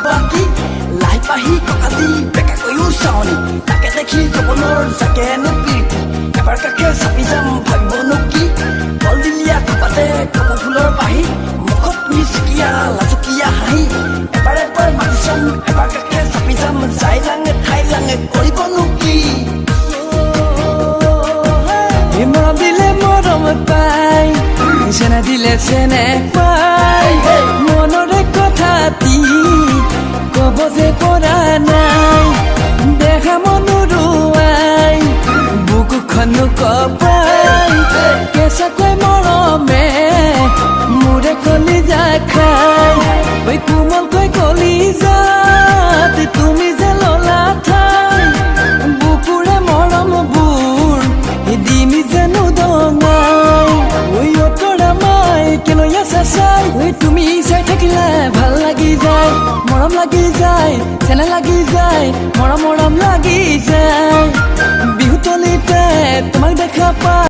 বাকি লাই পাহি ককাতি বেকাকৈও চাওনি তাকে দেখি জবনৰ জাকেনো প্ৰীতি এবাৰ কাকে চাপি যাম ভাবিবনো কি কলদিলীয়া থপাতে কপৌ ফুলৰ বাহি মুখত মিচকিয়া লাজুকীয়া হাঁহি এবাৰ মাতি চাম এবাৰ কাকে চাপি যাম যাই লাঙে ঠাই লাঙে কৰিবনো কি মৰম দিলে মৰম পাই চেনে দিলে চেনে পাই মনৰে কথাটি কব যে পৰা নাই দেখা মনোৰুৱাই বুকুখনো কপাই কেঁচাকৈ মৰমে মোৰে কলিজা খাই ঐ কোমলকৈ কলিজাত তুমি যে ললা ঠাই বুকুৰে মৰমবোৰ দিমি যেনো দঙাই ঐ অতৰা মাই কেলৈ আছে চাই ঐ তুমি চাই থাকিলে ভাল লাগি যায় মৰম লাগি যায় চেনে লাগি যায় মৰম লাগি যায় বিহুতলিতে তোমাক দেখা পাই